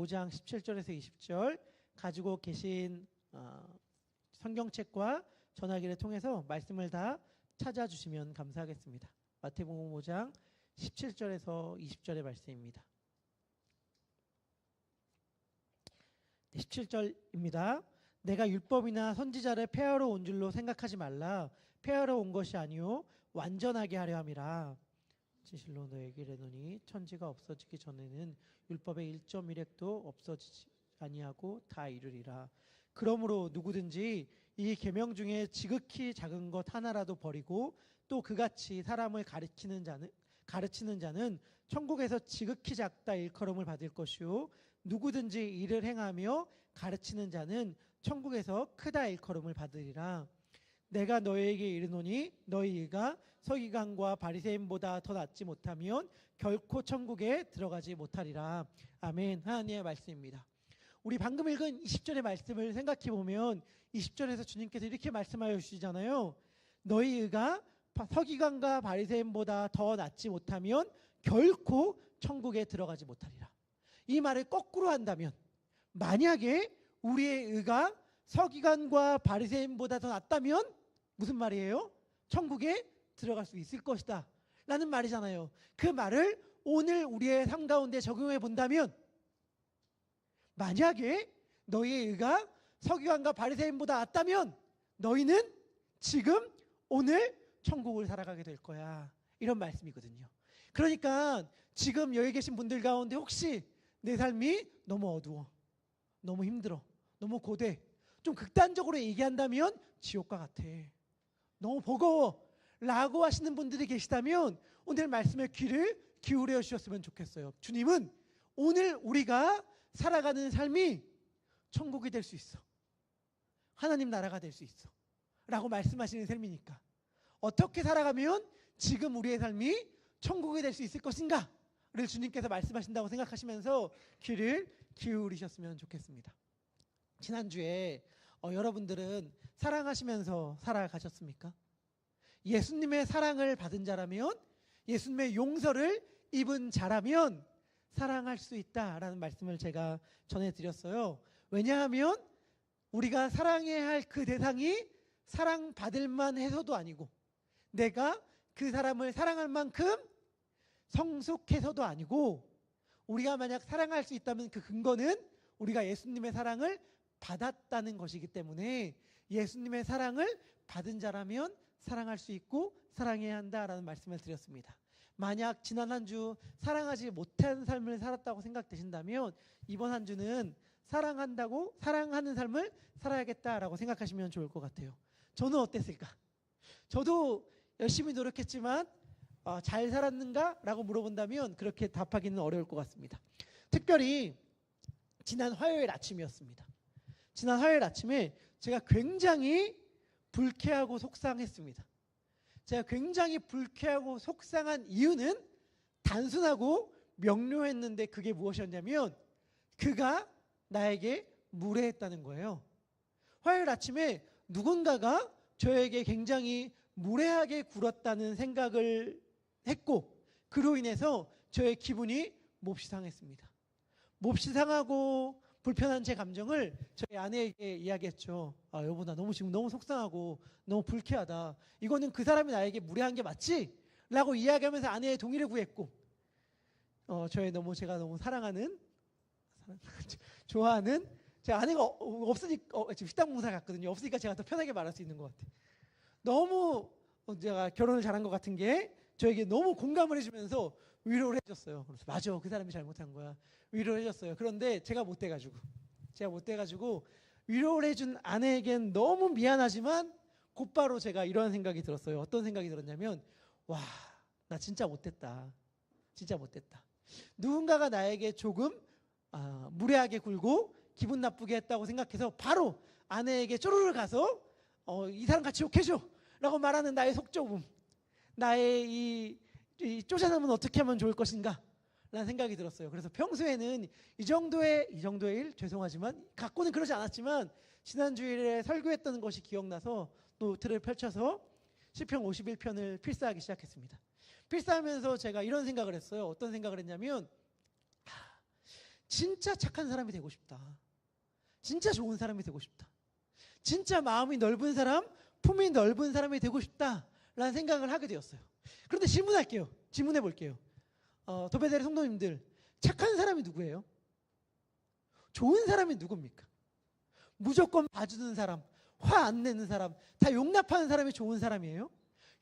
5장 17절에서 20절 가지고 계신 성경책과 전화기를 통해서 말씀을 다 찾아주시면 감사하겠습니다. 마태복음 5장 17절에서 20절의 말씀입니다. 17절입니다. 내가 율법이나 선지자를 폐하러 온 줄로 생각하지 말라. 폐하러 온 것이 아니요 완전하게 하려 함이라. 진실로 너에게 이르노니 천지가 없어지기 전에는 율법의 1.1획도 없어지지 아니하고 다 이르리라. 그러므로 누구든지 이 계명 중에 지극히 작은 것 하나라도 버리고 또 그같이 사람을 가르치는 자는 천국에서 지극히 작다 일컬음을 받을 것이요 누구든지 이를 행하며 가르치는 자는 천국에서 크다 일컬음을 받으리라. 내가 너희에게 이르노니 너희가 서기관과 바리새인보다 더 낫지 못하면 결코 천국에 들어가지 못하리라. 아멘. 하나님의 말씀입니다. 우리 방금 읽은 20절의 말씀을 생각해 보면 20절에서 주님께서 이렇게 말씀하여 주시잖아요. 너희가 서기관과 바리새인보다 더 낫지 못하면 결코 천국에 들어가지 못하리라. 이 말을 거꾸로 한다면 만약에 우리의 의가 서기관과 바리새인보다 더 낫다면 무슨 말이에요? 천국에 들어갈 수 있을 것이다 라는 말이잖아요. 그 말을 오늘 우리의 삶 가운데 적용해 본다면 만약에 너희의 의가 서기관과 바리새인보다 낫다면 너희는 지금 오늘 천국을 살아가게 될 거야. 이런 말씀이거든요. 그러니까 지금 여기 계신 분들 가운데 혹시 내 삶이 너무 어두워, 너무 힘들어, 너무 고돼, 좀 극단적으로 얘기한다면 지옥과 같아, 너무 버거워 라고 하시는 분들이 계시다면 오늘 말씀에 귀를 기울여 주셨으면 좋겠어요. 주님은 오늘 우리가 살아가는 삶이 천국이 될 수 있어, 하나님 나라가 될 수 있어 라고 말씀하시는 셈이니까 어떻게 살아가면 지금 우리의 삶이 천국이 될 수 있을 것인가 를 주님께서 말씀하신다고 생각하시면서 귀를 기울이셨으면 좋겠습니다. 지난주에 여러분들은 사랑하시면서 살아가셨습니까? 예수님의 사랑을 받은 자라면, 예수님의 용서를 입은 자라면 사랑할 수 있다라는 말씀을 제가 전해드렸어요. 왜냐하면 우리가 사랑해야 할 그 대상이 사랑받을 만해서도 아니고 내가 그 사람을 사랑할 만큼 성숙해서도 아니고 우리가 만약 사랑할 수 있다면 그 근거는 우리가 예수님의 사랑을 받았다는 것이기 때문에 예수님의 사랑을 받은 자라면 사랑할 수 있고 사랑해야 한다라는 말씀을 드렸습니다. 만약 지난 한 주 사랑하지 못한 삶을 살았다고 생각되신다면 이번 한 주는 사랑한다고 사랑하는 삶을 살아야겠다라고 생각하시면 좋을 것 같아요. 저는 어땠을까? 저도 열심히 노력했지만 잘 살았는가? 라고 물어본다면 그렇게 답하기는 어려울 것 같습니다. 특별히 지난 화요일 아침이었습니다. 지난 화요일 아침에 제가 굉장히 불쾌하고 속상했습니다. 제가 굉장히 불쾌하고 속상한 이유는 단순하고 명료했는데 그게 무엇이었냐면 그가 나에게 무례했다는 거예요. 화요일 아침에 누군가가 저에게 굉장히 무례하게 굴었다는 생각을 했고 그로 인해서 저의 기분이 몹시 상했습니다. 몹시 상하고 불편한 제 감정을 저희 아내에게 이야기했죠. 여보 나 지금 너무 속상하고 너무 불쾌하다. 이거는 그 사람이 나에게 무례한 게 맞지? 라고 이야기하면서 아내의 동의를 구했고 제가 너무 사랑하는 좋아하는 제 아내가 없으니까 지금 식당 봉사 갔거든요. 없으니까 제가 더 편하게 말할 수 있는 것 같아요. 너무 제가 결혼을 잘한 것 같은 게 저에게 너무 공감을 해주면서 위로를 해줬어요. 그래서 맞아, 그 사람이 잘못한 거야. 위로를 해줬어요. 그런데 제가 못 돼가지고 위로를 해준 아내에겐 너무 미안하지만 곧바로 제가 이런 생각이 들었어요. 어떤 생각이 들었냐면 와, 나 진짜 못됐다. 진짜 못됐다. 누군가가 나에게 조금 무례하게 굴고 기분 나쁘게 했다고 생각해서 바로 아내에게 쪼르르 가서 이 사람 같이 욕해줘 라고 말하는 나의 속좁음, 나의 이 쪼잔함은 어떻게 하면 좋을 것인가 라는 생각이 들었어요. 그래서 평소에는 이 정도의 일 죄송하지만 갖고는 그러지 않았지만 지난주일에 설교했던 것이 기억나서 노트를 펼쳐서 시편 51편을 필사하기 시작했습니다. 필사하면서 제가 이런 생각을 했어요. 어떤 생각을 했냐면 진짜 착한 사람이 되고 싶다. 진짜 좋은 사람이 되고 싶다. 진짜 마음이 넓은 사람, 품이 넓은 사람이 되고 싶다라는 생각을 하게 되었어요. 그런데 질문해 볼게요. 도배대리 성도님들, 착한 사람이 누구예요? 좋은 사람이 누굽니까? 무조건 봐주는 사람, 화 안 내는 사람, 다 용납하는 사람이 좋은 사람이에요?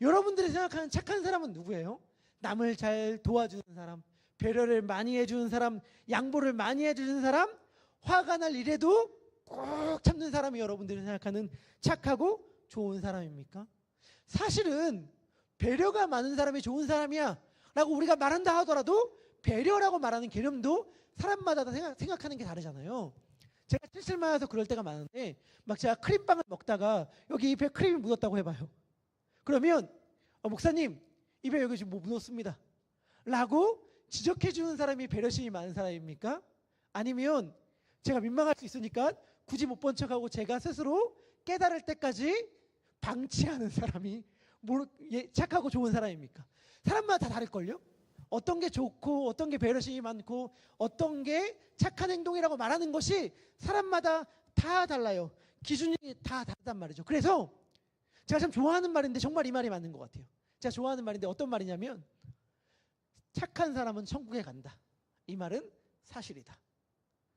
여러분들이 생각하는 착한 사람은 누구예요? 남을 잘 도와주는 사람, 배려를 많이 해주는 사람, 양보를 많이 해주는 사람, 화가 날 일에도 꼭 참는 사람이 여러분들이 생각하는 착하고 좋은 사람입니까? 사실은 배려가 많은 사람이 좋은 사람이야 라고 우리가 말한다 하더라도 배려라고 말하는 개념도 사람마다 다 생각하는 게 다르잖아요. 제가 실실만해서 그럴 때가 많은데 막 제가 크림빵을 먹다가 여기 입에 크림이 묻었다고 해봐요. 그러면 목사님 입에 여기 지금 뭐 묻었습니다 라고 지적해 주는 사람이 배려심이 많은 사람입니까? 아니면 제가 민망할 수 있으니까 굳이 못 본 척하고 제가 스스로 깨달을 때까지 방치하는 사람이 착하고 좋은 사람입니까? 사람마다 다 다를걸요? 어떤 게 좋고 어떤 게 배려심이 많고 어떤 게 착한 행동이라고 말하는 것이 사람마다 다 달라요. 기준이 다 다르단 말이죠. 그래서 제가 참 좋아하는 말인데 정말 이 말이 맞는 것 같아요. 제가 좋아하는 말인데 어떤 말이냐면 착한 사람은 천국에 간다. 이 말은 사실이다.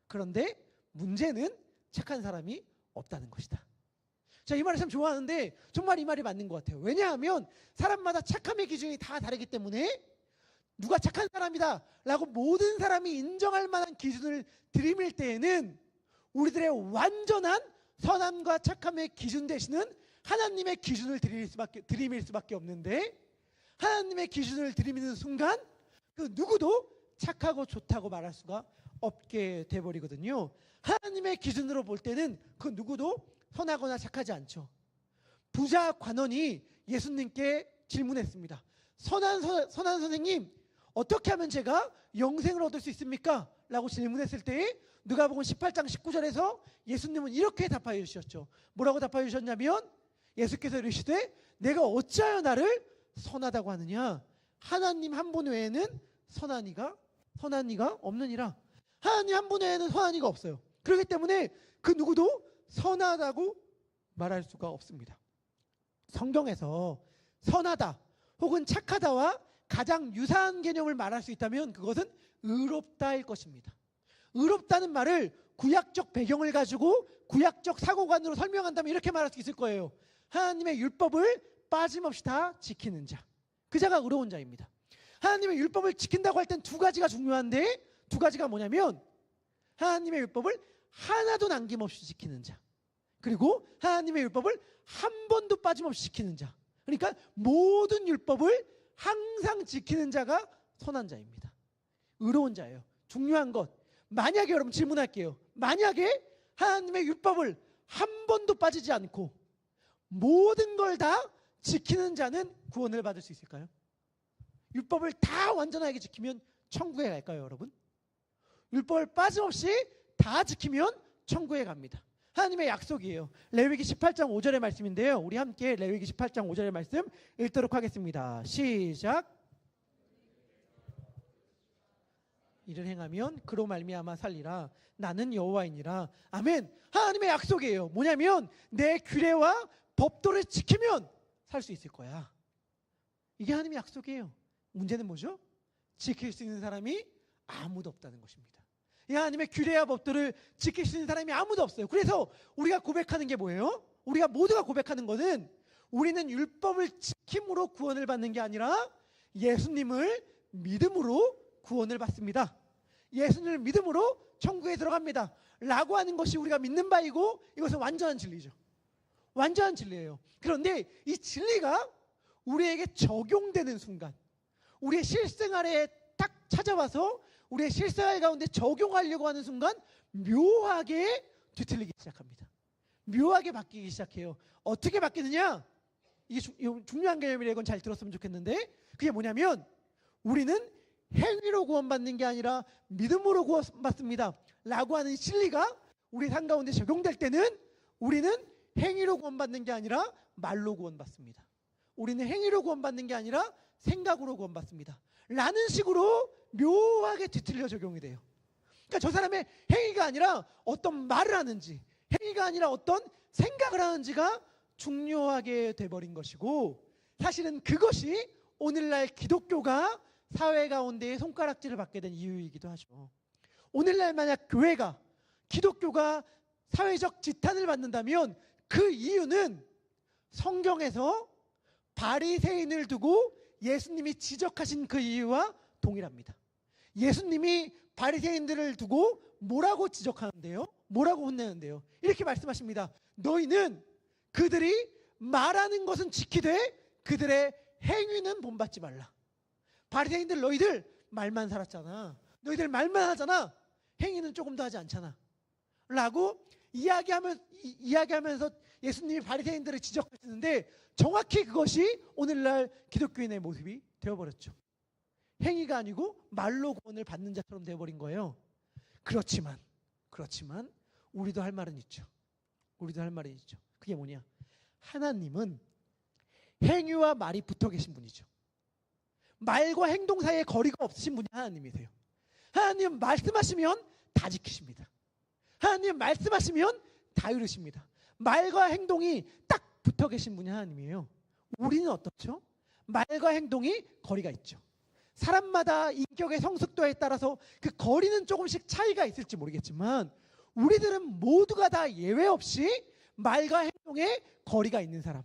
그런데 문제는 착한 사람이 없다는 것이다. 자, 이 말을 참 좋아하는데 정말 이 말이 맞는 것 같아요. 왜냐하면 사람마다 착함의 기준이 다 다르기 때문에 누가 착한 사람이다 라고 모든 사람이 인정할 만한 기준을 들이밀 때에는 우리들의 완전한 선함과 착함의 기준 대신은 하나님의 기준을 들이밀 수밖에 없는데 하나님의 기준을 들이미는 순간 그 누구도 착하고 좋다고 말할 수가 없게 돼버리거든요. 하나님의 기준으로 볼 때는 그 누구도 선하거나 착하지 않죠. 부자 관원이 예수님께 질문했습니다. 선한 선생님, 어떻게 하면 제가 영생을 얻을 수 있습니까? 라고 질문했을 때 누가복음 18장 19절에서 예수님은 이렇게 답하여 주셨죠. 뭐라고 답하여 주셨냐면 예수께서 이르시되 내가 어찌하여 나를 선하다고 하느냐? 하나님 한 분 외에는 선한 이가 없느니라. 하나님 한 분 외에는 선한 이가 없어요. 그렇기 때문에 그 누구도 선하다고 말할 수가 없습니다. 성경에서 선하다 혹은 착하다와 가장 유사한 개념을 말할 수 있다면 그것은 의롭다일 것입니다. 의롭다는 말을 구약적 배경을 가지고 구약적 사고관으로 설명한다면 이렇게 말할 수 있을 거예요. 하나님의 율법을 빠짐없이 다 지키는 자. 그 자가 의로운 자입니다. 하나님의 율법을 지킨다고 할 땐 두 가지가 중요한데 두 가지가 뭐냐면 하나님의 율법을 하나도 남김없이 지키는 자. 그리고 하나님의 율법을 한 번도 빠짐없이 지키는 자. 그러니까 모든 율법을 항상 지키는 자가 선한 자입니다. 의로운 자예요. 중요한 것. 만약에 여러분 질문할게요. 만약에 하나님의 율법을 한 번도 빠지지 않고 모든 걸 다 지키는 자는 구원을 받을 수 있을까요? 율법을 다 완전하게 지키면 천국에 갈까요, 여러분? 율법을 빠짐없이 다 지키면 천국에 갑니다. 하나님의 약속이에요. 레위기 18장 5절의 말씀인데요. 우리 함께 레위기 18장 5절의 말씀 읽도록 하겠습니다. 시작. 이를 행하면 그로 말미암아 살리라. 나는 여호와이니라. 아멘. 하나님의 약속이에요. 뭐냐면 내 규례와 법도를 지키면 살 수 있을 거야. 이게 하나님의 약속이에요. 문제는 뭐죠? 지킬 수 있는 사람이 아무도 없다는 것입니다. 이 하나님의 규례와 법도를 지킬 수 있는 사람이 아무도 없어요. 그래서 우리가 고백하는 게 뭐예요? 우리가 모두가 고백하는 것은 우리는 율법을 지킴으로 구원을 받는 게 아니라 예수님을 믿음으로 구원을 받습니다. 예수님을 믿음으로 천국에 들어갑니다. 라고 하는 것이 우리가 믿는 바이고 이것은 완전한 진리죠. 완전한 진리예요. 그런데 이 진리가 우리에게 적용되는 순간 우리의 실생활에 딱 찾아와서 우리의 실생활 가운데 적용하려고 하는 순간 묘하게 뒤틀리기 시작합니다. 묘하게 바뀌기 시작해요. 어떻게 바뀌느냐? 이게 중요한 개념이라 이건 잘 들었으면 좋겠는데 그게 뭐냐면 우리는 행위로 구원받는 게 아니라 믿음으로 구원받습니다 라고 하는 진리가 우리 삶 가운데 적용될 때는 우리는 행위로 구원받는 게 아니라 말로 구원받습니다. 우리는 행위로 구원받는 게 아니라 생각으로 구원받습니다 라는 식으로 묘하게 뒤틀려 적용이 돼요. 그러니까 저 사람의 행위가 아니라 어떤 말을 하는지, 행위가 아니라 어떤 생각을 하는지가 중요하게 돼버린 것이고, 사실은 그것이 오늘날 기독교가 사회 가운데에 손가락질을 받게 된 이유이기도 하죠. 오늘날 만약 교회가, 기독교가 사회적 지탄을 받는다면 그 이유는 성경에서 바리새인을 두고 예수님이 지적하신 그 이유와 동일합니다. 예수님이 바리새인들을 두고 뭐라고 지적하는데요? 뭐라고 혼내는데요? 이렇게 말씀하십니다. 너희는 그들이 말하는 것은 지키되 그들의 행위는 본받지 말라. 바리새인들, 너희들 말만 살았잖아. 너희들 말만 하잖아. 행위는 조금 더 하지 않잖아. 라고 이야기하면서 예수님이 바리새인들을 지적하시는데, 정확히 그것이 오늘날 기독교인의 모습이 되어버렸죠. 행위가 아니고 말로 구원을 받는 자처럼 되어버린 거예요. 그렇지만 우리도 할 말은 있죠. 그게 뭐냐? 하나님은 행위와 말이 붙어 계신 분이죠. 말과 행동 사이에 거리가 없으신 분이 하나님이세요. 하나님 말씀하시면 다 지키십니다. 하나님 말씀하시면 다 이루십니다. 말과 행동이 딱 붙어 계신 분이 하나님이에요. 우리는 어떻죠? 말과 행동이 거리가 있죠. 사람마다 인격의 성숙도에 따라서 그 거리는 조금씩 차이가 있을지 모르겠지만, 우리들은 모두가 다 예외 없이 말과 행동에 거리가 있는 사람,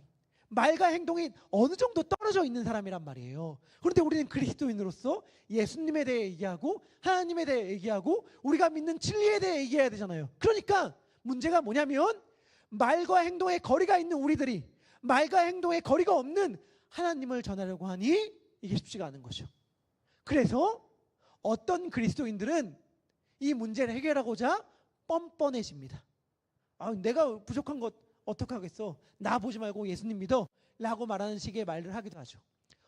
말과 행동이 어느 정도 떨어져 있는 사람이란 말이에요. 그런데 우리는 그리스도인으로서 예수님에 대해 얘기하고 하나님에 대해 얘기하고 우리가 믿는 진리에 대해 얘기해야 되잖아요. 그러니까 문제가 뭐냐면, 말과 행동에 거리가 있는 우리들이 말과 행동에 거리가 없는 하나님을 전하려고 하니 이게 쉽지가 않은 거죠. 그래서 어떤 그리스도인들은 이 문제를 해결하고자 뻔뻔해집니다. 내가 부족한 것 어떡하겠어? 나 보지 말고 예수님 믿어 라고 말하는 식의 말을 하기도 하죠.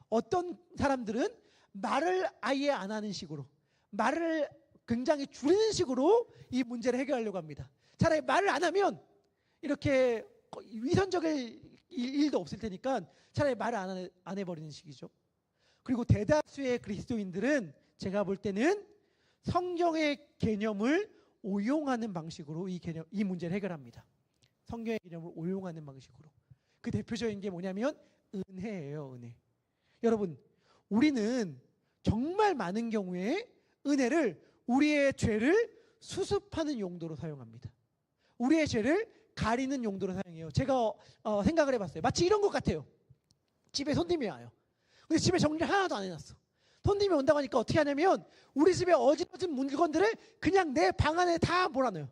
어떤 사람들은 말을 아예 안 하는 식으로, 말을 굉장히 줄이는 식으로 이 문제를 해결하려고 합니다. 차라리 말을 안 하면 이렇게 위선적일 일도 없을 테니까 차라리 말을 안 해버리는 식이죠. 그리고 대다수의 그리스도인들은 제가 볼 때는 성경의 개념을 오용하는 방식으로 이 문제를 해결합니다. 성경의 개념을 오용하는 방식으로. 그 대표적인 게 뭐냐면 은혜예요. 은혜. 여러분, 우리는 정말 많은 경우에 은혜를 우리의 죄를 수습하는 용도로 사용합니다. 우리의 죄를 가리는 용도로 사용해요. 제가 생각을 해봤어요. 마치 이런 것 같아요. 집에 손님이 와요. 근데 집에 정리를 하나도 안 해놨어. 손님이 온다고 하니까 어떻게 하냐면 우리 집에 어지러진 물건들을 그냥 내 방 안에 다 몰아넣어요.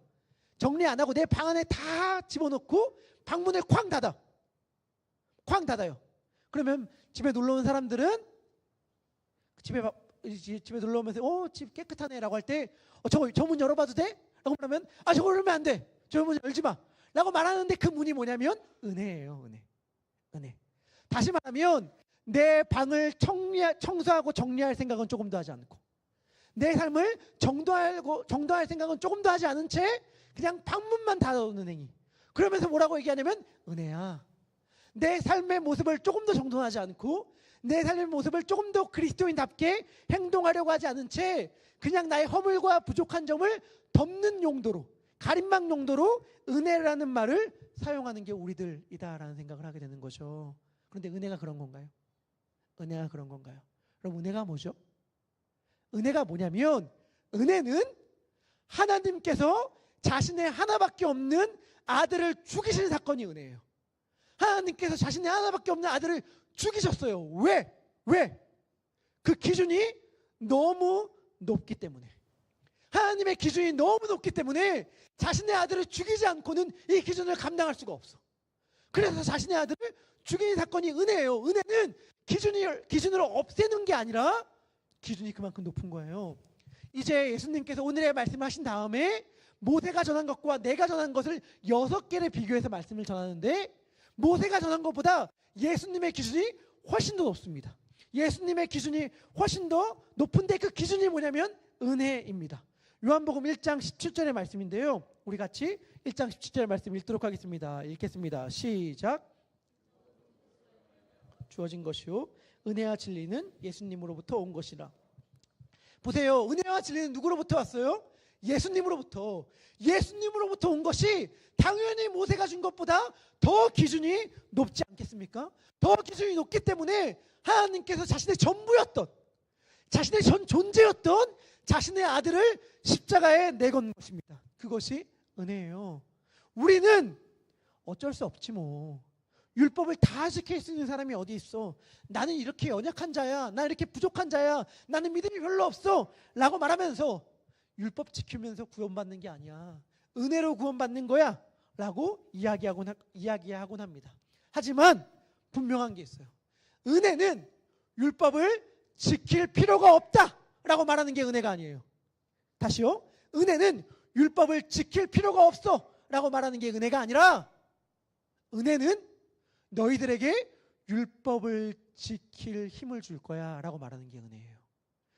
정리 안 하고 내 방 안에 다 집어넣고 방문을 쾅 닫아요. 그러면 집에 놀러 온 사람들은 집에 놀러 오면서 집 깨끗하네 라고 할 때 저 문 열어봐도 돼? 라고 말하면 저거 열면 안 돼. 저 문 열지 마. 라고 말하는데 그 문이 뭐냐면 은혜예요. 은혜. 다시 말하면 내 방을 청소하고 정리할 생각은 조금도 하지 않고, 내 삶을 정도할 생각은 조금도 하지 않은 채 그냥 방문만 닫아놓는 행위. 그러면서 뭐라고 얘기하냐면 은혜야. 내 삶의 모습을 조금 더 정돈하지 않고 내 삶의 모습을 조금 더 그리스도인답게 행동하려고 하지 않은 채 그냥 나의 허물과 부족한 점을 덮는 용도로, 가림막 용도로 은혜라는 말을 사용하는 게 우리들이다라는 생각을 하게 되는 거죠. 그런데 은혜가 그런 건가요? 그럼 은혜가 뭐죠? 은혜가 뭐냐면, 은혜는 하나님께서 자신의 하나밖에 없는 아들을 죽이신 사건이 은혜예요. 하나님께서 자신의 하나밖에 없는 아들을 죽이셨어요. 왜? 그 기준이 너무 높기 때문에. 하나님의 기준이 너무 높기 때문에 자신의 아들을 죽이지 않고는 이 기준을 감당할 수가 없어. 그래서 자신의 아들을 죽인 사건이 은혜예요. 은혜는 기준을 없애는 게 아니라 기준이 그만큼 높은 거예요. 이제 예수님께서 오늘의 말씀을 하신 다음에 모세가 전한 것과 내가 전한 것을 6개를 비교해서 말씀을 전하는데, 모세가 전한 것보다 예수님의 기준이 훨씬 더 높습니다. 예수님의 기준이 훨씬 더 높은데 그 기준이 뭐냐면 은혜입니다. 요한복음 1장 17절의 말씀인데요. 우리 같이 1장 17절의 말씀 읽도록 하겠습니다. 읽겠습니다. 시작. 주어진 것이요 은혜와 진리는 예수님으로부터 온 것이라. 보세요. 은혜와 진리는 누구로부터 왔어요? 예수님으로부터 온 것이 당연히 모세가 준 것보다 더 기준이 높지 않겠습니까? 더 기준이 높기 때문에 하나님께서 자신의 전부였던, 자신의 전 존재였던 자신의 아들을 십자가에 내건 것입니다. 그것이 은혜예요. 우리는 어쩔 수 없지 뭐. 율법을 다 지킬 수 있는 사람이 어디 있어? 나는 이렇게 연약한 자야, 나 이렇게 부족한 자야, 나는 믿음이 별로 없어 라고 말하면서 율법 지키면서 구원받는 게 아니야, 은혜로 구원받는 거야 라고 이야기하곤 합니다. 하지만 분명한 게 있어요. 은혜는 율법을 지킬 필요가 없다 라고 말하는 게 은혜가 아니에요. 다시요, 은혜는 율법을 지킬 필요가 없어 라고 말하는 게 은혜가 아니라, 은혜는 너희들에게 율법을 지킬 힘을 줄 거야 라고 말하는 게 은혜예요.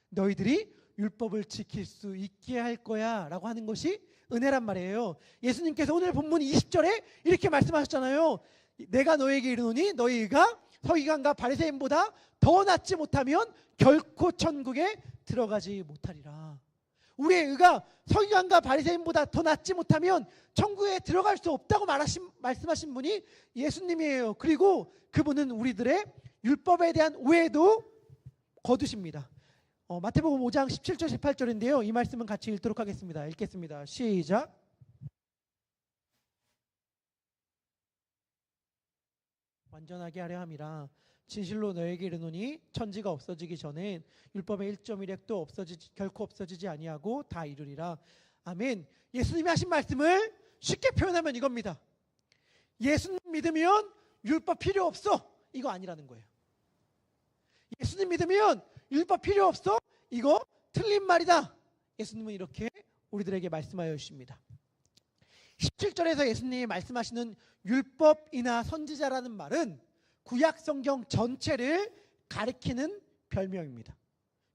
너희들이 율법을 지킬 수 있게 할 거야 라고 하는 것이 은혜란 말이에요. 예수님께서 오늘 본문 20절에 이렇게 말씀하셨잖아요. 내가 너희에게 이르노니 너희가 서기관과 바리새인보다 더 낫지 못하면 결코 천국에 들어가지 못하리라. 우리의 의가 서기관과 바리새인보다 더 낫지 못하면 천국에 들어갈 수 없다고 말씀하신 분이 예수님이에요. 그리고 그분은 우리들의 율법에 대한 오해도 거두십니다. 마태복음 5장 17절 18절인데요. 이 말씀은 같이 읽도록 하겠습니다. 읽겠습니다. 시작. 완전하게 하려 함이라. 진실로 너에게 이르노니 천지가 없어지기 전에 율법의 1.1획도 결코 없어지지 아니하고 다 이루리라. 아멘. 예수님이 하신 말씀을 쉽게 표현하면 이겁니다. 예수님 믿으면 율법 필요 없어, 이거 아니라는 거예요. 예수님 믿으면 율법 필요 없어, 이거 틀린 말이다. 예수님은 이렇게 우리들에게 말씀하여 주십니다. 17절에서 예수님이 말씀하시는 율법이나 선지자라는 말은 구약 성경 전체를 가리키는 별명입니다.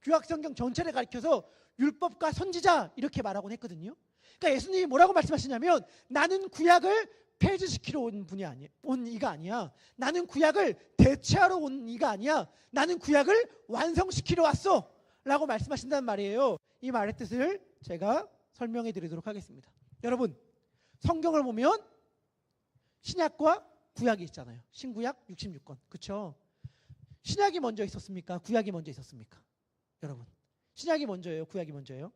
구약 성경 전체를 가리켜서 율법과 선지자 이렇게 말하곤 했거든요. 그러니까 예수님이 뭐라고 말씀하시냐면, 나는 구약을 폐지시키러 온 이가 아니야. 나는 구약을 대체하러 온 이가 아니야. 나는 구약을 완성시키러 왔어 라고 말씀하신다는 말이에요. 이 말의 뜻을 제가 설명해 드리도록 하겠습니다. 여러분, 성경을 보면 신약과 구약이 있잖아요. 신구약 66권. 그렇죠? 신약이 먼저 있었습니까? 구약이 먼저 있었습니까? 여러분, 신약이 먼저예요? 구약이 먼저예요?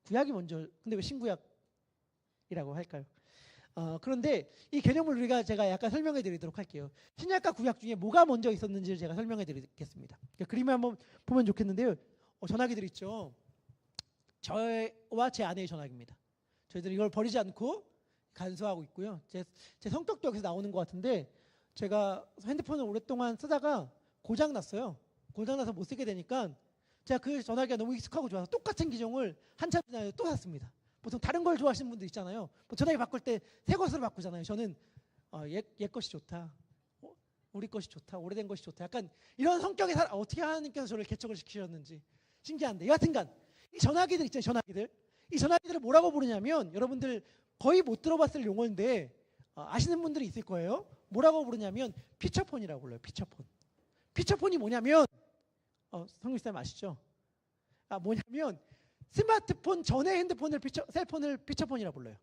구약이 먼저. 근데 왜 신구약이라고 할까요? 그런데 이 개념을 제가 약간 설명해 드리도록 할게요. 신약과 구약 중에 뭐가 먼저 있었는지를 제가 설명해 드리겠습니다. 그림을 한번 보면 좋겠는데요. 전화기들 있죠. 저와 제 아내의 전화기입니다. 저희들이 이걸 버리지 않고 간수하고 있고요. 제 성격도 여기서 나오는 것 같은데, 제가 핸드폰을 오랫동안 쓰다가 고장났어요. 고장나서 못 쓰게 되니까 제가 그 전화기가 너무 익숙하고 좋아서 똑같은 기종을 한참 지나서 또 샀습니다. 보통 다른 걸 좋아하시는 분들 있잖아요. 전화기 바꿀 때 새 것으로 바꾸잖아요. 저는 옛 것이 좋다, 우리 것이 좋다, 오래된 것이 좋다, 약간 이런 성격의 사람. 어떻게 하나님께서 저를 개척을 시키셨는지 신기한데, 여하튼간 이 전화기들 있잖아요. 전화기들. 이 전화기들을 뭐라고 부르냐면, 여러분들 거의 못 들어봤을 용어인데 아시는 분들이 있을 거예요. 뭐라고 부르냐면 피처폰이라고 불러요. 피처폰. 피처폰이 뭐냐면, 성규쌤 아시죠? 뭐냐면 스마트폰 전에 셀폰을 피처폰이라고 불러요.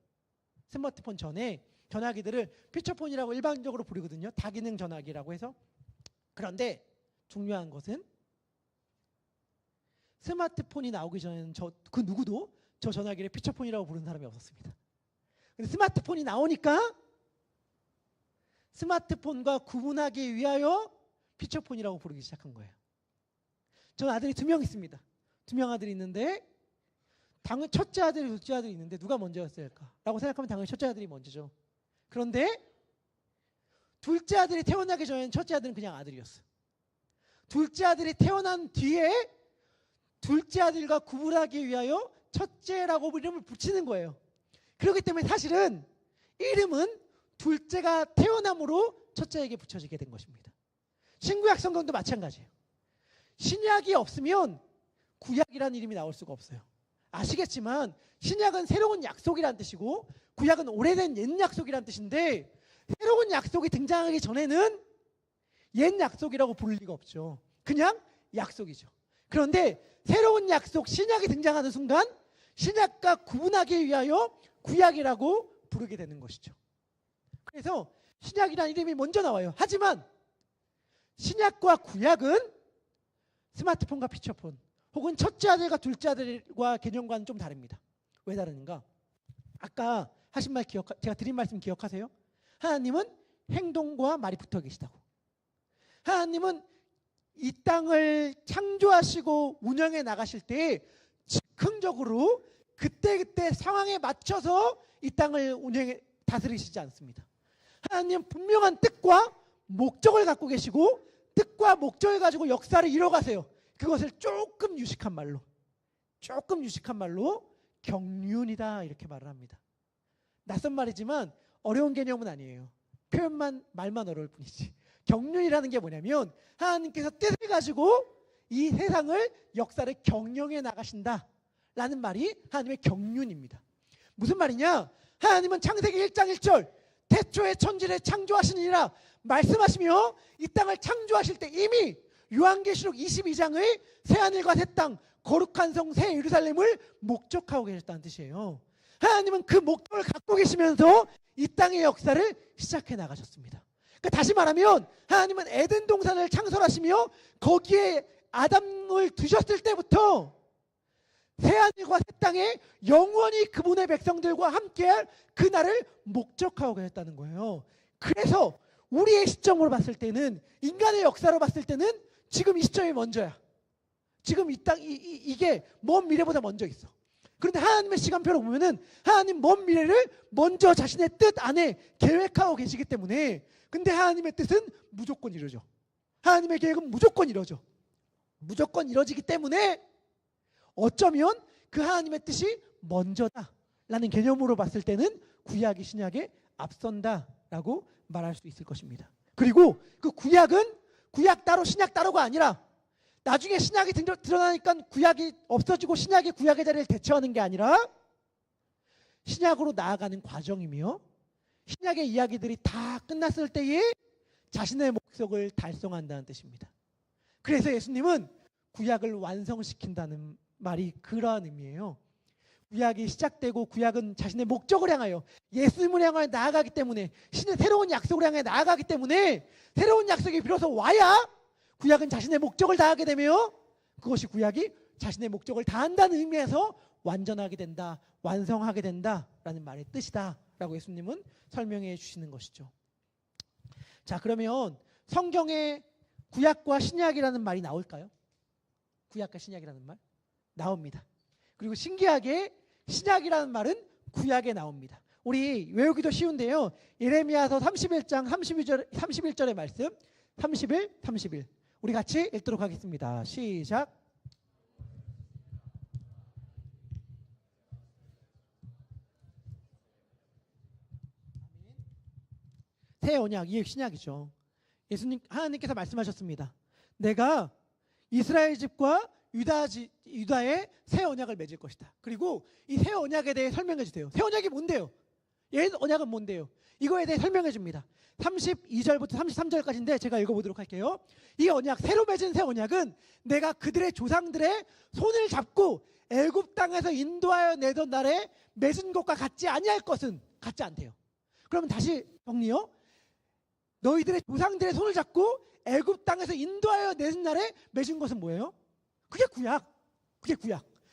스마트폰 전에 전화기들을 피처폰이라고 일반적으로 부르거든요. 다기능 전화기라고 해서. 그런데 중요한 것은 스마트폰이 나오기 전에는 그 누구도 저 전화기를 피처폰이라고 부르는 사람이 없었습니다. 근데 스마트폰이 나오니까 스마트폰과 구분하기 위하여 피처폰이라고 부르기 시작한 거예요. 저는 아들이 2명 있습니다. 2명 아들이 있는데 당연히 첫째 아들이 둘째 아들이 있는데 누가 먼저였을까? 라고 생각하면 당연히 첫째 아들이 먼저죠. 그런데 둘째 아들이 태어나기 전에는 첫째 아들은 그냥 아들이었어요. 둘째 아들이 태어난 뒤에 둘째 아들과 구분하기 위하여 첫째라고 이름을 붙이는 거예요. 그렇기 때문에 사실은 이름은 둘째가 태어남으로 첫째에게 붙여지게 된 것입니다. 신구약 성경도 마찬가지예요. 신약이 없으면 구약이라는 이름이 나올 수가 없어요. 아시겠지만 신약은 새로운 약속이라는 뜻이고 구약은 오래된 옛 약속이라는 뜻인데, 새로운 약속이 등장하기 전에는 옛 약속이라고 부를 리가 없죠. 그냥 약속이죠. 그런데 새로운 약속, 신약이 등장하는 순간 신약과 구분하기 위하여 구약이라고 부르게 되는 것이죠. 그래서 신약이라는 이름이 먼저 나와요. 하지만 신약과 구약은 스마트폰과 피처폰 혹은 첫째 아들과 둘째 아들과 개념과는 좀 다릅니다. 왜 다른가? 아까 하신 말 제가 드린 말씀 기억하세요? 하나님은 행동과 말이 붙어 계시다고. 하나님은 이 땅을 창조하시고 운영해 나가실 때 즉흥적으로 그때그때 상황에 맞춰서 이 땅을 운영해 다스리시지 않습니다. 하나님 분명한 뜻과 목적을 갖고 계시고 뜻과 목적을 가지고 역사를 이뤄가세요. 그것을 조금 유식한 말로 경륜이다 이렇게 말을 합니다. 낯선 말이지만 어려운 개념은 아니에요. 말만 어려울 뿐이지. 경륜이라는 게 뭐냐면 하나님께서 뜻을 가지고 이 세상을 역사를 경영해 나가신다라는 말이 하나님의 경륜입니다. 무슨 말이냐? 하나님은 창세기 1장 1절 태초에 천지를 창조하시니라 말씀하시며 이 땅을 창조하실 때 이미 요한계시록 22장의 새하늘과 새 땅 거룩한 성 새 예루살렘을 목적하고 계셨다는 뜻이에요. 하나님은 그 목적을 갖고 계시면서 이 땅의 역사를 시작해 나가셨습니다. 그러니까 다시 말하면 하나님은 에덴 동산을 창설하시며 거기에 아담을 두셨을 때부터 새하늘과 새 땅에 영원히 그분의 백성들과 함께할 그날을 목적하고 계셨다는 거예요. 그래서 우리의 시점으로 봤을 때는 인간의 역사로 봤을 때는 지금 이 시점이 먼저야. 지금 이 땅 이게 먼 미래보다 먼저 있어. 그런데 하나님의 시간표로 보면은 하나님 먼 미래를 먼저 자신의 뜻 안에 계획하고 계시기 때문에 근데 하나님의 뜻은 무조건 이루어져. 하나님의 계획은 무조건 이루어져. 무조건 이루어지기 때문에 어쩌면 그 하나님의 뜻이 먼저다라는 개념으로 봤을 때는 구약이 신약에 앞선다라고 말할 수 있을 것입니다. 그리고 그 구약은 구약 따로 신약 따로가 아니라 나중에 신약이 드러나니까 구약이 없어지고 신약이 구약의 자리를 대체하는 게 아니라 신약으로 나아가는 과정이며 신약의 이야기들이 다 끝났을 때에 자신의 목적을 달성한다는 뜻입니다. 그래서 예수님은 구약을 완성시킨다는 말이 그러한 의미예요. 구약이 시작되고 구약은 자신의 목적을 향하여 예수님을 향하여 나아가기 때문에 신의 새로운 약속을 향해 나아가기 때문에 새로운 약속이 비로소 와야 구약은 자신의 목적을 다하게 되며 그것이 구약이 자신의 목적을 다한다는 의미에서 완전하게 된다, 완성하게 된다라는 말의 뜻이다라고 예수님은 설명해 주시는 것이죠. 자, 그러면 성경에 구약과 신약이라는 말이 나올까요? 구약과 신약이라는 말? 나옵니다. 그리고 신기하게 신약이라는 말은 구약에 나옵니다. 우리 외우기도 쉬운데요. 예레미야서 31장 31절의 말씀 31. 우리 같이 읽도록 하겠습니다. 시작. 새 언약, 이게 신약이죠. 하나님께서 말씀하셨습니다. 내가 이스라엘 집과 유다의 새 언약을 맺을 것이다. 그리고 이 새 언약에 대해 설명해 주세요. 새 언약이 뭔데요? 옛 언약은 뭔데요? 이거에 대해 설명해 줍니다. 32절부터 33절까지인데 제가 읽어보도록 할게요. 이 언약, 새로 맺은 새 언약은 내가 그들의 조상들의 손을 잡고 애굽 땅에서 인도하여 내던 날에 맺은 것과 같지 아니할 것은 같지 않대요. 그러면 다시 정리요. 너희들의 조상들의 손을 잡고 애굽 땅에서 인도하여 내는 날에 맺은 것은 뭐예요? 그게 구약.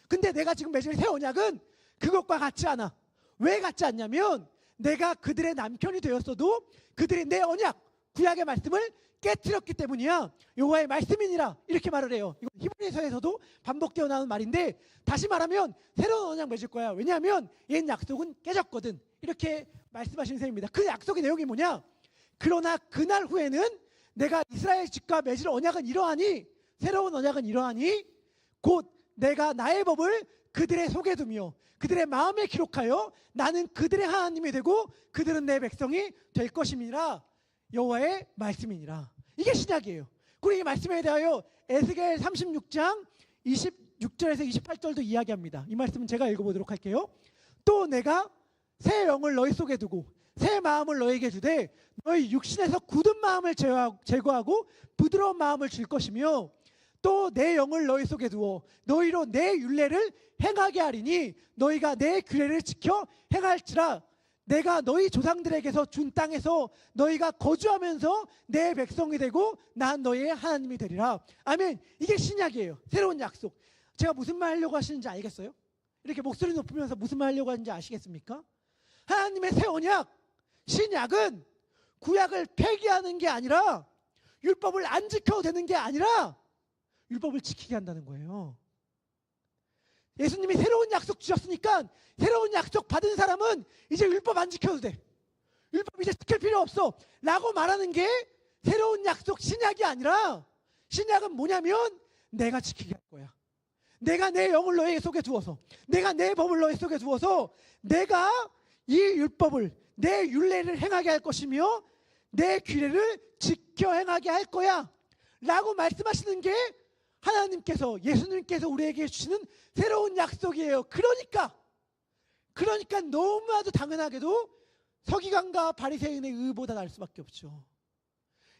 근데 내가 지금 맺을 새 언약은 그것과 같지 않아. 왜 같지 않냐면 내가 그들의 남편이 되었어도 그들이 내 언약, 구약의 말씀을 깨뜨렸기 때문이야. 여호와의 말씀이니라 이렇게 말을 해요. 이건 히브리서에서도 반복되어 나오는 말인데 다시 말하면 새로운 언약 맺을 거야. 왜냐하면 옛 약속은 깨졌거든. 이렇게 말씀하시는 셈입니다. 그 약속의 내용이 뭐냐? 그러나 그날 후에는 내가 이스라엘 집과 맺을 언약은 이러하니 새로운 언약은 이러하니 곧 내가 나의 법을 그들의 속에 두며 그들의 마음에 기록하여 나는 그들의 하나님이 되고 그들은 내 백성이 될 것임이라 여호와의 말씀이니라. 이게 신약이에요. 그리고 이 말씀에 대하여 에스겔 36장 26절에서 28절도 이야기합니다. 이 말씀은 제가 읽어보도록 할게요. 또 내가 새 영을 너희 속에 두고 새 마음을 너희에게 주되 너희 육신에서 굳은 마음을 제거하고 부드러운 마음을 줄 것이며 또 내 영을 너희 속에 두어 너희로 내 율례를 행하게 하리니 너희가 내 규례를 지켜 행할지라. 내가 너희 조상들에게서 준 땅에서 너희가 거주하면서 내 백성이 되고 난 너희의 하나님이 되리라. 아멘. 이게 신약이에요. 새로운 약속. 제가 무슨 말 하려고 하시는지 알겠어요? 이렇게 목소리 높이면서 무슨 말 하려고 하는지 아시겠습니까? 하나님의 새 언약, 신약은 구약을 폐기하는 게 아니라, 율법을 안 지켜도 되는 게 아니라 율법을 지키게 한다는 거예요. 예수님이 새로운 약속 주셨으니까 새로운 약속 받은 사람은 이제 율법 안 지켜도 돼. 율법 이제 지킬 필요 없어 라고 말하는 게 새로운 약속 신약이 아니라, 신약은 뭐냐면 내가 지키게 할 거야. 내가 내 영을 너희 속에 두어서, 내가 내 법을 너희 속에 두어서 내가 이 율법을, 내 율례를 행하게 할 것이며 내 규례를 지켜 행하게 할 거야 라고 말씀하시는 게 하나님께서, 예수님께서 우리에게 주시는 새로운 약속이에요. 그러니까 너무나도 당연하게도 서기관과 바리새인의 의보다 날 수밖에 없죠.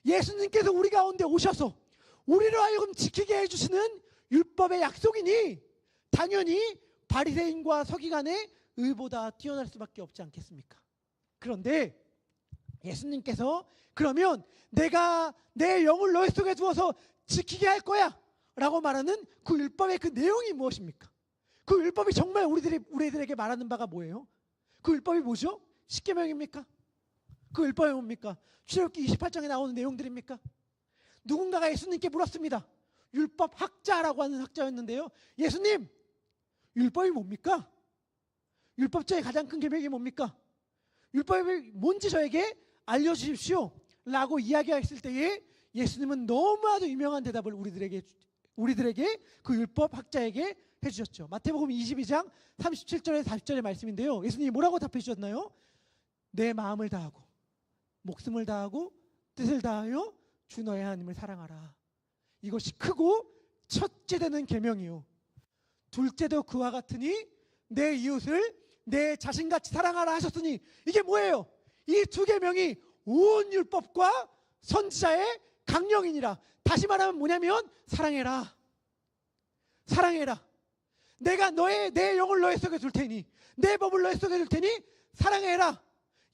예수님께서 우리 가운데 오셔서 우리로 하여금 지키게 해주시는 율법의 약속이니 당연히 바리새인과 서기관의 의보다 뛰어날 수밖에 없지 않겠습니까? 그런데 예수님께서 그러면 내가 내 영을 너희 속에 두어서 지키게 할 거야 라고 말하는 그 율법의 그 내용이 무엇입니까? 그 율법이 정말 우리들에게 말하는 바가 뭐예요? 그 율법이 뭐죠? 십계명입니까? 그 율법이 뭡니까? 출애굽기 28장에 나오는 내용들입니까? 누군가가 예수님께 물었습니다. 율법 학자라고 하는 학자였는데요. 예수님, 율법이 뭡니까? 율법자의 가장 큰 계명이 뭡니까? 율법이 뭔지 저에게 알려주십시오 라고 이야기했을 때에 예수님은 너무나도 유명한 대답을 우리들에게 그 율법 학자에게 해주셨죠. 마태복음 22장 37절에서 40절의 말씀인데요. 예수님이 뭐라고 답해 주셨나요? 내 마음을 다하고 목숨을 다하고 뜻을 다하여 주 너의 하나님을 사랑하라. 이것이 크고 첫째 되는 계명이요, 둘째도 그와 같으니 내 이웃을 내 자신같이 사랑하라 하셨으니, 이게 뭐예요? 이 두 계명이 온 율법과 선지자의 강령이니라. 다시 말하면 뭐냐면 사랑해라. 사랑해라. 내가 내 영을 너희 속에 둘 테니, 내 법을 너희 속에 둘 테니 사랑해라.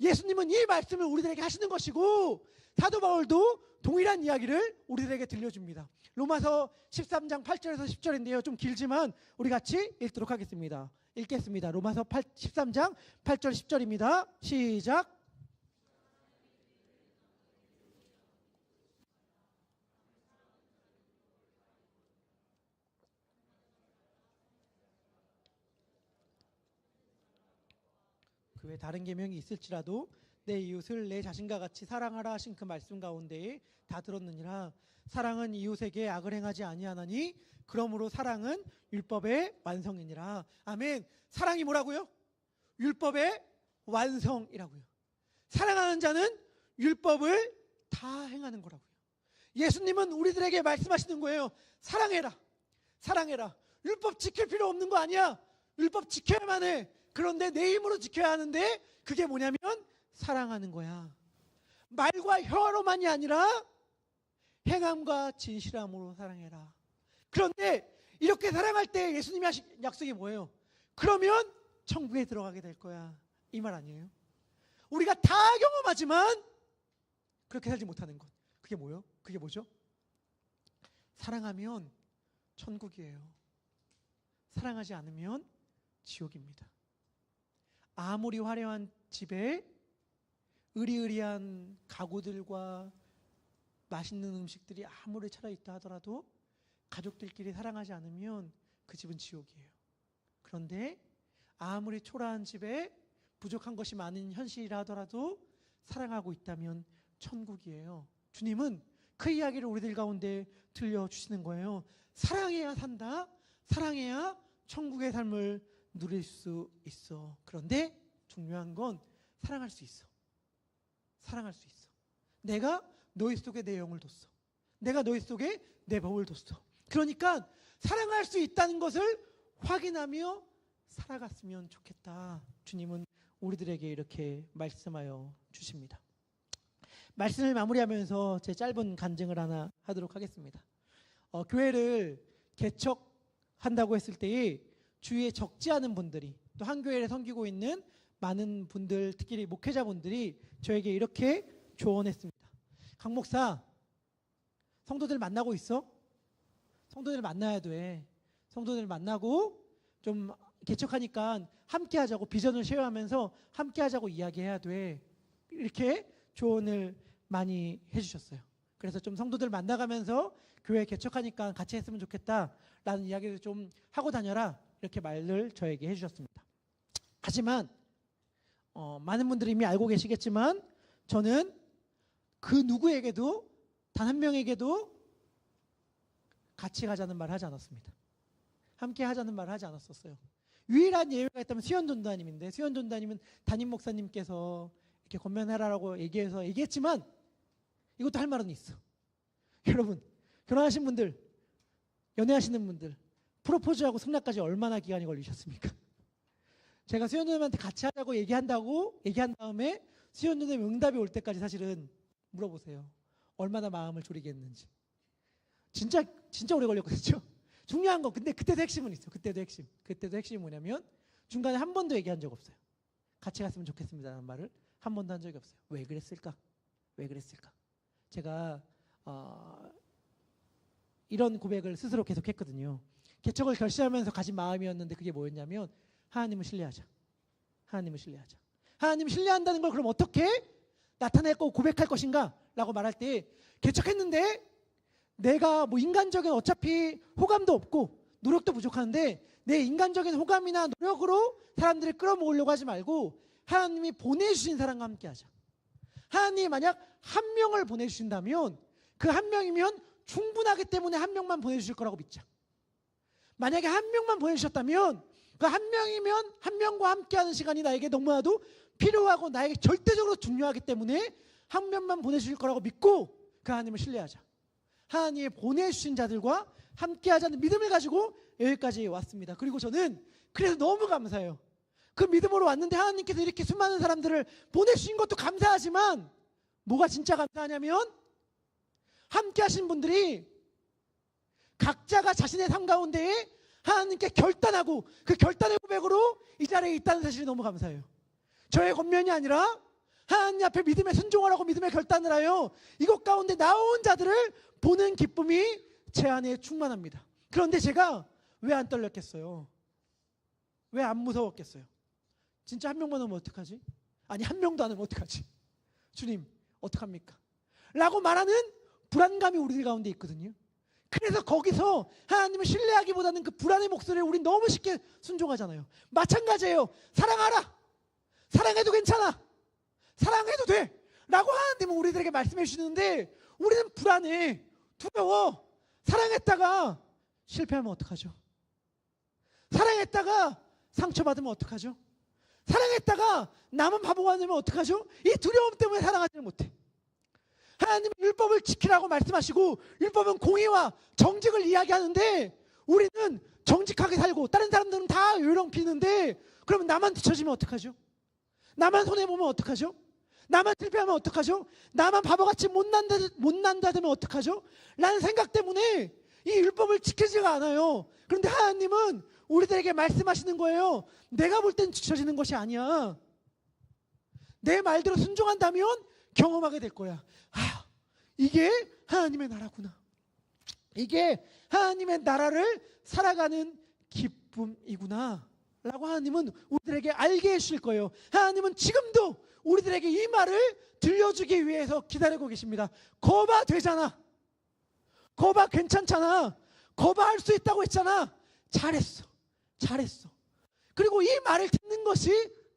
예수님은 이 말씀을 우리들에게 하시는 것이고, 사도 바울도 동일한 이야기를 우리들에게 들려줍니다. 로마서 13장 8절에서 10절인데요. 좀 길지만 우리 같이 읽도록 하겠습니다. 읽겠습니다. 로마서 13장 8절 10절입니다. 시작. 그 외 다른 계명이 있을지라도 내 이웃을 내 자신과 같이 사랑하라 하신 그 말씀 가운데에 다 들었느니라. 사랑은 이웃에게 악을 행하지 아니하나니 그러므로 사랑은 율법의 완성이니라. 아멘. 사랑이 뭐라고요? 율법의 완성이라고요. 사랑하는 자는 율법을 다 행하는 거라고요. 예수님은 우리들에게 말씀하시는 거예요. 사랑해라. 사랑해라. 율법 지킬 필요 없는 거 아니야. 율법 지켜야만 해. 그런데 내 힘으로 지켜야 하는데 그게 뭐냐면 사랑하는 거야. 말과 혀로만이 아니라 행함과 진실함으로 사랑해라. 그런데 이렇게 사랑할 때 예수님이 하신 약속이 뭐예요? 그러면 천국에 들어가게 될 거야. 이 말 아니에요? 우리가 다 경험하지만 그렇게 살지 못하는 것. 그게 뭐예요? 그게 뭐죠? 사랑하면 천국이에요. 사랑하지 않으면 지옥입니다. 아무리 화려한 집에 으리으리한 가구들과 맛있는 음식들이 아무리 차려있다 하더라도 가족들끼리 사랑하지 않으면 그 집은 지옥이에요. 그런데 아무리 초라한 집에 부족한 것이 많은 현실이라 하더라도 사랑하고 있다면 천국이에요. 주님은 그 이야기를 우리들 가운데 들려주시는 거예요. 사랑해야 산다. 사랑해야 천국의 삶을 누릴 수 있어. 그런데 중요한 건 사랑할 수 있어. 사랑할 수 있어. 내가 너희 속에 내 영을 뒀어. 내가 너희 속에 내 법을 뒀어. 그러니까 사랑할 수 있다는 것을 확인하며 살아갔으면 좋겠다. 주님은 우리들에게 이렇게 말씀하여 주십니다. 말씀을 마무리하면서 제 짧은 간증을 하나 하도록 하겠습니다. 교회를 개척한다고 했을 때에 주위에 적지 않은 분들이, 또 한 교회를 섬기고 있는 많은 분들, 특히 목회자분들이 저에게 이렇게 조언했습니다. 강 목사, 성도들 만나고 있어? 성도들 만나야 돼. 성도들 만나고 좀 개척하니까 함께 하자고, 비전을 쉐어하면서 함께 하자고 이야기해야 돼. 이렇게 조언을 많이 해주셨어요. 그래서 좀 성도들 만나가면서 교회 개척하니까 같이 했으면 좋겠다라는 이야기를 좀 하고 다녀라, 이렇게 말을 저에게 해주셨습니다. 하지만 많은 분들이 이미 알고 계시겠지만 저는 그 누구에게도, 단 한 명에게도 같이 가자는 말을 하지 않았습니다. 함께 하자는 말을 하지 않았었어요. 유일한 예외가 있다면 수현전도사님인데, 수현전도사님은 담임 목사님께서 이렇게 권면하라고 얘기했지만 이것도 할 말은 있어. 여러분, 결혼하신 분들, 연애하시는 분들, 프로포즈하고 승낙까지 얼마나 기간이 걸리셨습니까? 제가 수현전도사님한테 같이 하자고 얘기한 다음에 수현전도사님 응답이 올 때까지 사실은 물어보세요. 얼마나 마음을 졸이겠는지. 진짜 오래 걸렸거든요. 중요한 거, 근데 그때도 핵심은 있어. 그때도 핵심이 뭐냐면 중간에 한 번도 얘기한 적 없어요. 같이 갔으면 좋겠습니다라는 말을 한 번도 한 적이 없어요. 왜 그랬을까? 제가 이런 고백을 스스로 계속했거든요. 개척을 결심하면서 가진 마음이었는데 그게 뭐였냐면 하나님을 신뢰하자. 하나님을 신뢰한다는 걸 그럼 어떻게 나타낼 거고 고백할 것인가? 라고 말할 때, 개척했는데 내가 뭐 인간적인 어차피 호감도 없고 노력도 부족한데 내 인간적인 호감이나 노력으로 사람들을 끌어모으려고 하지 말고 하나님이 보내주신 사람과 함께 하자. 하나님이 만약 한 명을 보내주신다면 그 한 명이면 충분하기 때문에 한 명만 보내주실 거라고 믿자. 만약에 한 명만 보내주셨다면 그 한 명이면 한 명과 함께하는 시간이 나에게 너무나도 필요하고 나에게 절대적으로 중요하기 때문에 한 명만 보내주실 거라고 믿고 그 하나님을 신뢰하자. 하나님이 보내주신 자들과 함께하자는 믿음을 가지고 여기까지 왔습니다. 그리고 저는 그래서 너무 감사해요. 그 믿음으로 왔는데 하나님께서 이렇게 수많은 사람들을 보내주신 것도 감사하지만 뭐가 진짜 감사하냐면 함께하신 분들이 각자가 자신의 삶 가운데에 하나님께 결단하고 그 결단의 고백으로 이 자리에 있다는 사실이 너무 감사해요. 저의 권면이 아니라 하나님 앞에 믿음에 순종하라고 믿음의 결단을 하여 이것 가운데 나온 자들을 보는 기쁨이 제 안에 충만합니다. 그런데 제가 왜 안 떨렸겠어요? 왜 안 무서웠겠어요? 진짜 한 명만 오면 어떡하지? 아니, 한 명도 안 오면 어떡하지? 주님, 어떡합니까? 라고 말하는 불안감이 우리들 가운데 있거든요. 그래서 거기서 하나님을 신뢰하기보다는 그 불안의 목소리에 우리 너무 쉽게 순종하잖아요. 마찬가지예요. 사랑하라. 사랑해도 괜찮아. 사랑해도 돼. 라고 하나님은 우리들에게 말씀해 주시는데 우리는 불안해. 두려워. 사랑했다가 실패하면 어떡하죠? 사랑했다가 상처받으면 어떡하죠? 사랑했다가 남은 바보가 되면 어떡하죠? 이 두려움 때문에 사랑하지를 못해. 하나님은 율법을 지키라고 말씀하시고 율법은 공의와 정직을 이야기하는데 우리는 정직하게 살고 다른 사람들은 다 요령 피는데 그러면 나만 뒤처지면 어떡하죠? 나만 손해보면 어떡하죠? 나만 실패하면 어떡하죠? 나만 바보같이 못난다면 어떡하죠? 라는 생각 때문에 이 율법을 지키지가 않아요. 그런데 하나님은 우리들에게 말씀하시는 거예요. 내가 볼 땐 뒤처지는 것이 아니야. 내 말대로 순종한다면 경험하게 될 거야. 아, 이게 하나님의 나라구나. 이게 하나님의 나라를 살아가는 기쁨이구나 라고 하나님은 우리들에게 알게 해주실 거예요. 하나님은 지금도 우리들에게 이 말을 들려주기 위해서 기다리고 계십니다. 거봐, 되잖아. 거봐, 괜찮잖아. 거봐, 할 수 있다고 했잖아. 잘했어. 그리고 이 말을 듣는 것이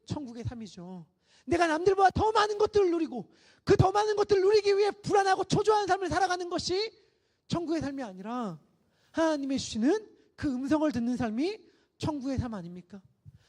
천국의 삶이죠. 내가 남들보다 더 많은 것들을 누리고 그 더 많은 것들을 누리기 위해 불안하고 초조한 삶을 살아가는 것이 천국의 삶이 아니라 하나님이 주시는 그 음성을 듣는 삶이 천국의 삶 아닙니까?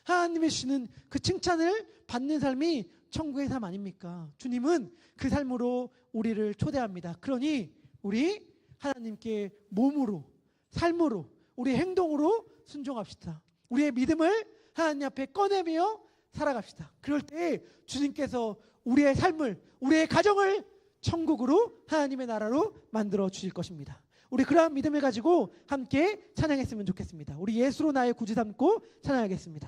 하나님이 주시는 그 칭찬을 받는 삶이 천국의 삶 아닙니까? 주님은 그 삶으로 우리를 초대합니다. 그러니 우리 하나님께 몸으로, 삶으로, 우리의 행동으로 순종합시다. 우리의 믿음을 하나님 앞에 꺼내며 살아갑시다. 그럴 때 주님께서 우리의 삶을, 우리의 가정을 천국으로, 하나님의 나라로 만들어 주실 것입니다. 우리 그러한 믿음을 가지고 함께 찬양했으면 좋겠습니다. 우리 예수로 나의 구주 삼고 찬양하겠습니다.